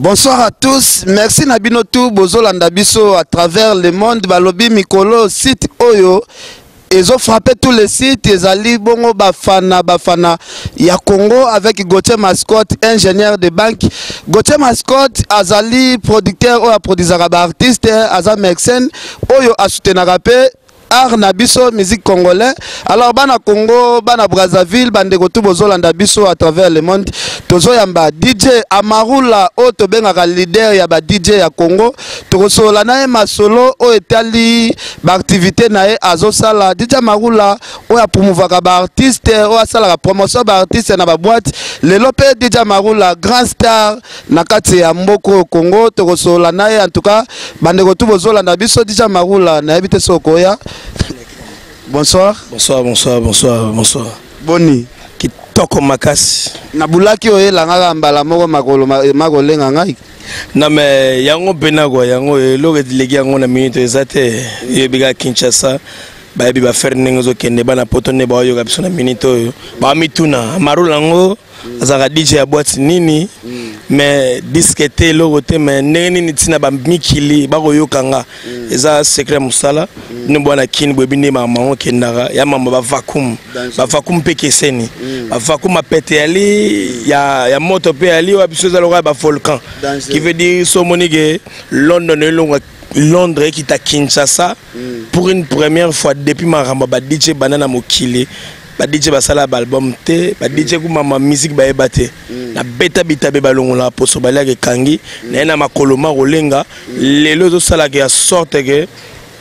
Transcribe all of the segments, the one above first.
Bonsoir à tous, merci Nabinotou Bozolanda Biso à travers le monde. Balobi Mikolo, site Oyo. Ils ont frappé tous les sites, ils allaient bongo bafana ya Congo avec Gauthier Mascotte, ingénieur de banque. Gauthier Mascotte, azali producteur ou a produit artiste, azam mexen, Oyo a soutenu art nabiso musique congolais. Alors bana Congo, bana Brazzaville, bande gotu Bozolanda Biso à travers le monde. Tozo yamba DJ Amarula o to benga leader ya ba DJ ya Congo. Tozo la na masolo o etali ba activité na e azosala DJ Amarula o ya promouvoir ba artiste o asala la promotion ba artiste na ba boîte. Le lope DJ Amarula grand star na kati ya mboko Congo. Tozo la na en tout cas bande gotu Bozolanda Biso DJ Amarula na ebite sokoya. Bonsoir. Bonsoir, bonsoir, bonsoir, bonsoir. Boni. Kitoko makasi. Nabulaki oye langa mbala moko makolo ngai. Na me yango benagwa yango loge dilegi yango na minute ezate yebika Kinshasa ba yebi ba faire nengozo kende bana potone ba yo kapso na minute oyo ba mituna marulango azaka DJ ya boîte nini mais disquete logo te mais nini tina ba mikili ba koyokanga eza secret musala ne bwana kin bwebinde mama kendara ya mama ba vacuum pekeseni ba vacuum pete ali ya moto pe ali wa biso za loga ba volcan qui veut dire so monige Londres qui t'a Kinshasa pour une première fois depuis ma ramba ba DJ banana mokili ba DJ basala ba album te ba DJ ku mama musique ba ebate na beta bitabe balongola poso balage kangi na makoloma rolenga lelo zo sala ke sorte que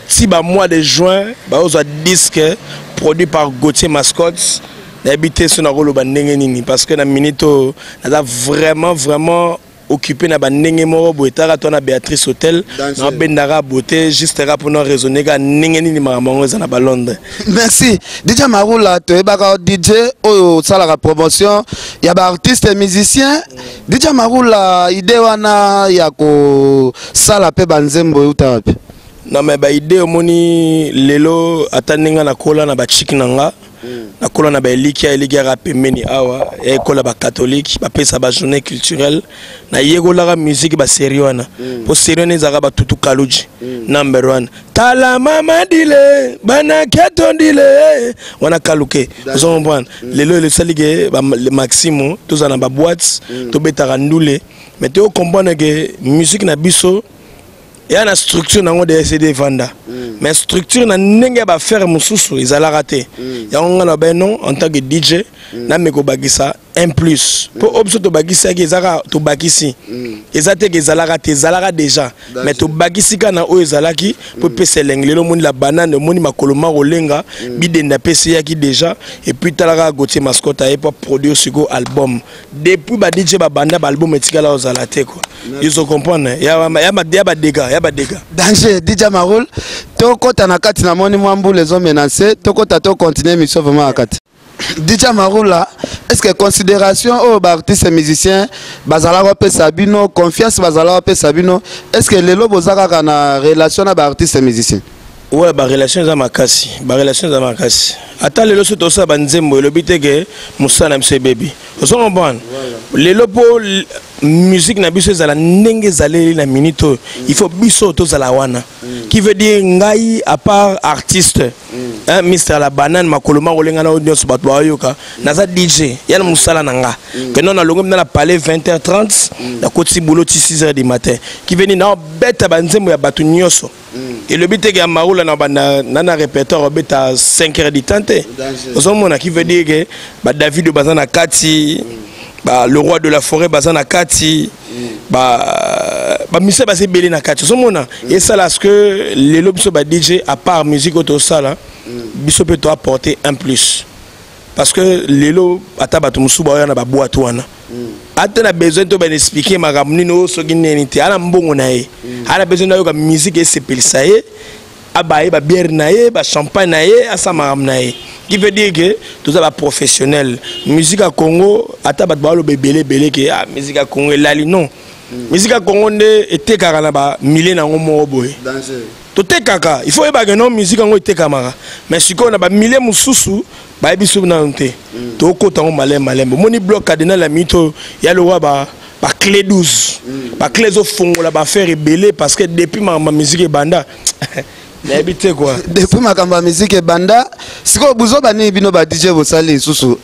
si ba mois de juin ba ozo disque produit par Gauthier Mascotte na habité sur na rolo ba ndenge nini parce que na minito na vraiment occupé na bandenge moko boetara to na Béatrice Hotel na bendara beauté juste pour nous raisonner ga ndenge nini mamango za na ba Londres. Merci DJ Marula to ebaka DJ oyo sala la promotion ya ba artiste et musicien. DJ Marula idée wana ya ko sala pe banzembo utapi. Na me ba idée omoni lelo ataninga na kola na ba chick nanga na kola na ba eliki rap meni awa e kola ba catholique ba pesa ba journée culturelle na yegola ga musique ba seriona po serione za ba tutu kaluji number 1 tala mama dile bana ketondile wana kaluke vous comprenez lelo le salige ba maximo tous na ba boîte to betara ndule mais te comprendre que musique na biso il y a une structure dans le CD Vanda. Mais structure na ndenge ba faire mususu izala raté. Ya ngana ba non en tant que DJ na meko bagisa un plus. Pour option to bagisa ki ezaka to bagisi. Ezate ke ezala raté ezala déjà. Mais to bagisi kana o ezalaki pour pese lenglelo moni la banane moni makoloma rolenga bidenda pese yaki déjà et puis talaka Gauthier Mascotte a pas produit sur album. Depuis ba DJ ba banda ba album etikala ozalate quoi. Ils ont comprendre. Ya ba dégâts. Danger, DJ Marul, toko tanakati na moni mwambu les hommes menacés, toko tato continuer mission vraiment akati. DJ Marula, est-ce que considération aux artistes et musiciens, bazala wape sabino, confiance bazala wape sabino, est-ce que les lobos zaka na relation avec artistes et musiciens? Ouais, ba relation za makasi, Ata lelo soto sa banzembo le bite ke musana mse baby. Oso ngomban. Lelo po musique na biso za la ndenge zaleli na minito, il faut biso to za la wana. Qui veut dire ngai à part artiste. Hein Mr la banane makoloma rolenga na audience bato ayoka. Naza DJ, yana musala nanga. Que non na longo na la palais 20h30, na koti boulot 6h du matin. Qui veut dire na beta banzembo ya batu nyoso. Et le but est que Maroula n'a répertoire à 5h du temps. Qui veut dire que David Bazana Kati, le roi de la forêt Bazana Kati, Monsieur Basé Belé Nakati. Et ça, là, ce que les lobes sont DJ, à part musique auto sala, Bissot peut apporter un plus. Parce que les lobes, à Tabatumoussouba, il y a une boîte. Ata besoin de expliquer ma ramnino so ginenité ala mbongo nae ala besoin de musique et sepelsaye abaye ba bière nae ba champagne nae asa maram nae qui veut dire que tout ça professionnel musique à Congo ata ba lo bebele que musique à Congo lali non musique à Congo ne était karana ba milé na ngomo boy tout est kaka il faut ba non musique ngo était kamara mais si ko na ba milé mususu ba biso na nte to ko tango malembo moni bloc cardinal la mito ya le roi ba ba clé 12 ba clé zo fongola ba faire rebelle parce que depuis ma musique et banda n'habité quoi depuis ma kamba musique et banda siko buzo bani bino ba DJ bosali susu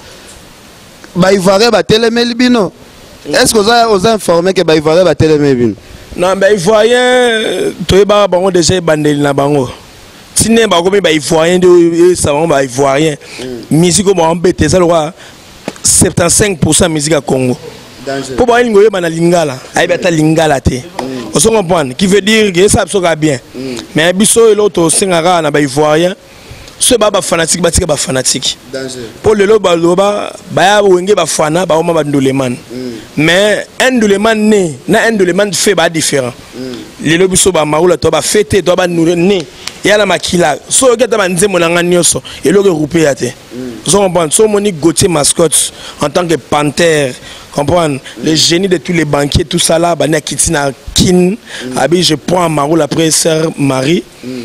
ba ivoirien ba telemeli bino est-ce que vous avez informé que ba ivoirien ba telemeli bino non ba ivoirien to ba bango déjà bandeli na bango tine ba komi ba ivoirien de ça ba ivoirien musique ko ba embêter ça le roi 75% musique à Congo. Pour voir une goye lingala, aïe bata lingala te. On se comprend, qui veut dire que ça sera bien. Mais un biso et l'autre singara na ba ivoirien, ce baba fanatique batika ba fanatique. Pour le loba loba, ba wenge ba fana ba oma ba ndoleman. Mais un ndoleman né, na un ndoleman fait ba différent. Le lobi so ba maoula to ba fêter to ba né. Yala makila so gata banze monanga nyoso elo ke roupé ate so comprendre so moni Gauthier Mascotte en tant que panthère comprendre le génie de tous les banquiers tout ça là bana kitina kin abi je prends Maroul après sœur Marie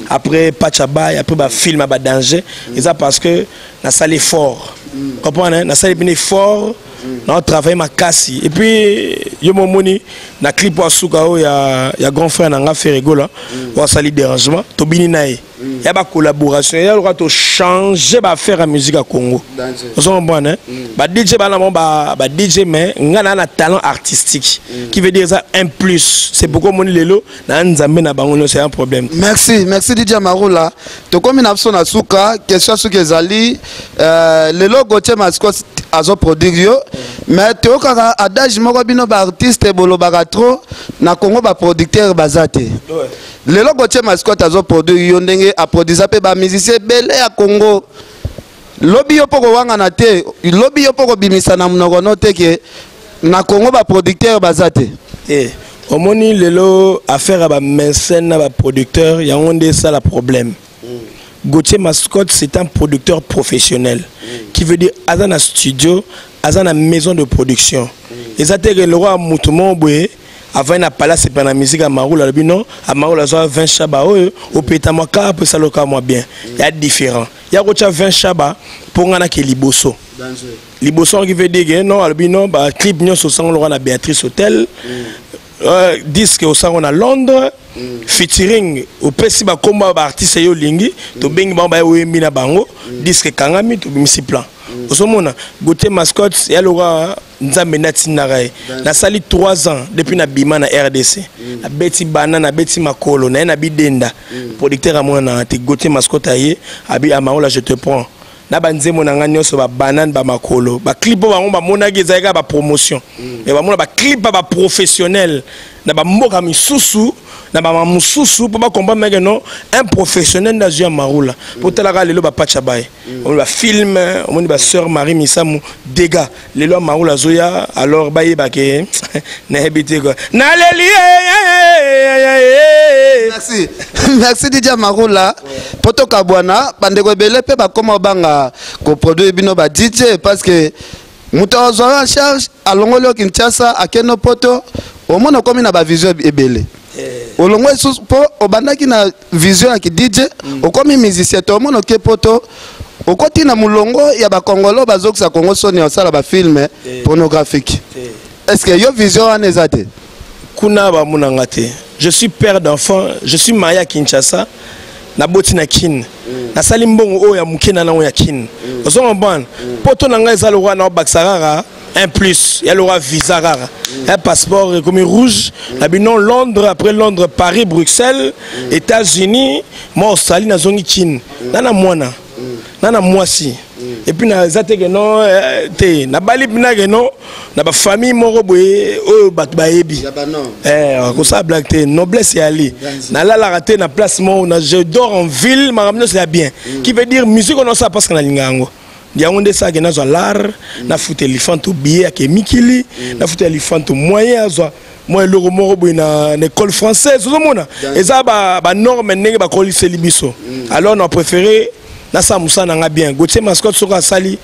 après Pachabay après ba film ba danger et ça parce que na salle fort comprendre na salle bien fort na travail ma kasi et puis yo momoni na clip wa suka o ya grand frère nanga Ferrego là wa sali dérangement to bini nae ya ba collaboration ya le to changer ba faire la musique à Congo vous comprenez hein ba DJ ba na ba DJ mais ngana na talent artistique qui veut dire ça un plus c'est pourquoi moni lelo na nzambe na bango c'est un problème. Merci DJ Maroula to comme na so na suka question suka ezali lelo Gauthier Mascotte azo produire mais to kaka adage moko bino ba artiste bolo ba trop na Congo ba producteur bazate lelo Gauthier Mascotte azo produire yo ndenge a produisa pe ba musicien belé à Congo lobby yo poko wanga na te lobby yo poko bimisa na mnogo no te ke na Congo ba producteur bazate omoni lelo affaire à ba mécène na ba producteur ya onde ça la problème. Gauthier Mascotte c'est un producteur professionnel qui veut dire azana studio azana maison de production et ça te le roi Moutoumon boye avant na palace c'est pas la musique à Maroula le non à Maroula ça 20 chaba au pétamaka peut ça le cas moi bien il y a différent il y a autre 20 chaba pour ngana ke liboso liboso qui veut dire non albino ba clip nyo so sang le roi na Béatrice Hotel disque au sang on a Londres featuring au pesi ba komba ba artiste yo lingi to bengi ba ba wemi na bango disque kangami to bimisi plan osomona Gauthier Mascotte ya lora nzambe natina rai na sali 3 ans depuis na bima na RDC na beti bana na beti makolo na bidenda producteur amona te Gauthier Mascotte aye abi amaola je te prends na banzemo na ngani so ba banane ba makolo ba clip ba ngomba mona gezaka ba promotion et ba mona ba clip ba professionnel na ba mboka misusu na ba mususu pour ba comprendre que non un professionnel na Jean Maroula pour tela lelo ba Pachabay on ba film on ba sœur Marie Misamu dégâts lelo Maroula zoya alors ba yeba ke na habité quoi na leli merci DJ Maroula poto kabwana bandeko belé pe ba koma banga ko produit bino ba DJ parce que muto azwa en charge alongolo Kinshasa akeno poto au moins comme na ba vision ebele olongwe po obandaki na vision ya ki DJ okomi musicien to mono ke poto okoti na mulongo ya ba Congolo bazokisa Congo soni osala ba film pornographique est-ce que yo vision anezate kuna ba munanga te je suis père d'enfant je suis marié à Kinshasa na botina kin na sali mbongo o ya mukena na ya kin ozo mbana poto nanga ezalo wana baksarara un plus il y a le visa rare un passeport comme rouge habitant Londres après Londres Paris Bruxelles États-Unis moi au sali na zongi kin nana mwana nana mwasi et puis na zate que non te na bali bina que non na ba famille moko boye o bat ba yebi ko sa blague te noblesse y aller na la raté na place mo na je dors en ville ma ramener c'est bien qui veut dire musique on ça parce que na lingango ndiangonde ça que na zo l'art na foot éléphant to billet ke mikili na foot éléphant to moyen zo moi le moko boye na école française zo mona et ça ba norme ndenge ba kolise libiso alors on a préféré na sa musa na bien Gauthier Mascotte soka sali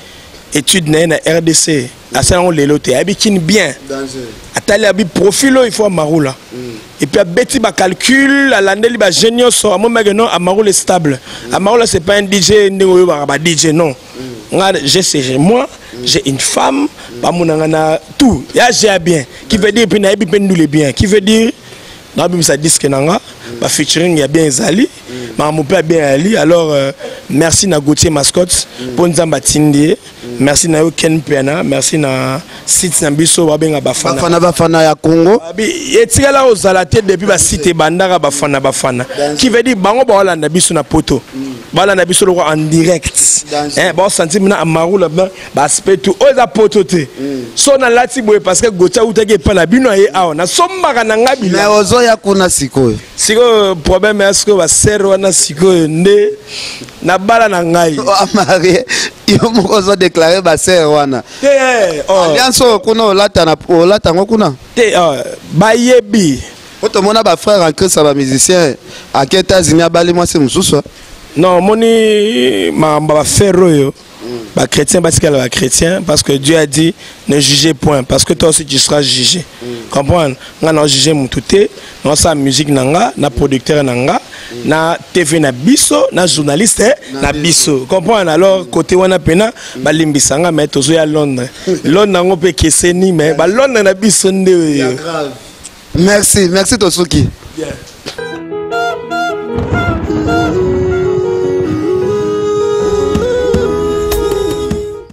étude na RDC à ça on leloté abikin bien atali abi profilo il faut Maroula et puis beti ba calcul à l'année ba géniaux so moi non à Maroula stable à Maroula c'est pas un DJ ndego ba DJ non je sais moi j'ai une femme, tout. J'ai bien. Qui veut dire que bien. Qui veut dire que ça disque nanga, featuring y a bien Zali, mon père bien Ali. Alors merci na Gauthier Mascotte pour nous ambatindi. Merci na Ken Pena, merci na site Nambiso babenga bafana ya Congo. Et tira là aux alatés depuis ba site bandara bafana. Qui veut dire bango ba wala Nabiso na poto. Bala Nabiso le en direct. Bon senti mina amaru là ba aspect tout oza poto te. So na lati boye parce que Gauthier utake pa na bino ye awa na sombaka na ngabila. Mais ozo ya kuna siko. Siko problème est-ce que ba serre na siko nde na bala na ngai. Amari yo mokozo déclarer ba serre wana. Alliance kuna olata ngokuna. Ba yebi. Otomona ba frère en Christ ba musicien à États-Unis bali moi c'est mususu. Non, moni ba ferroyo. Bah chrétien parce qu'elle est chrétien parce que Dieu a dit ne jugez point parce que toi aussi tu seras jugé. Comprendre? On a jugé mon touté, on sa musique nanga, na producteur nanga, na TV na biso, na journaliste na biso. Comprendre? Alors côté wana pena ba limbisanga mais tozo ya Londres. Londres ngo pe keseni mais ba Londres na biso nde. Merci, merci Tosuki. Yeah.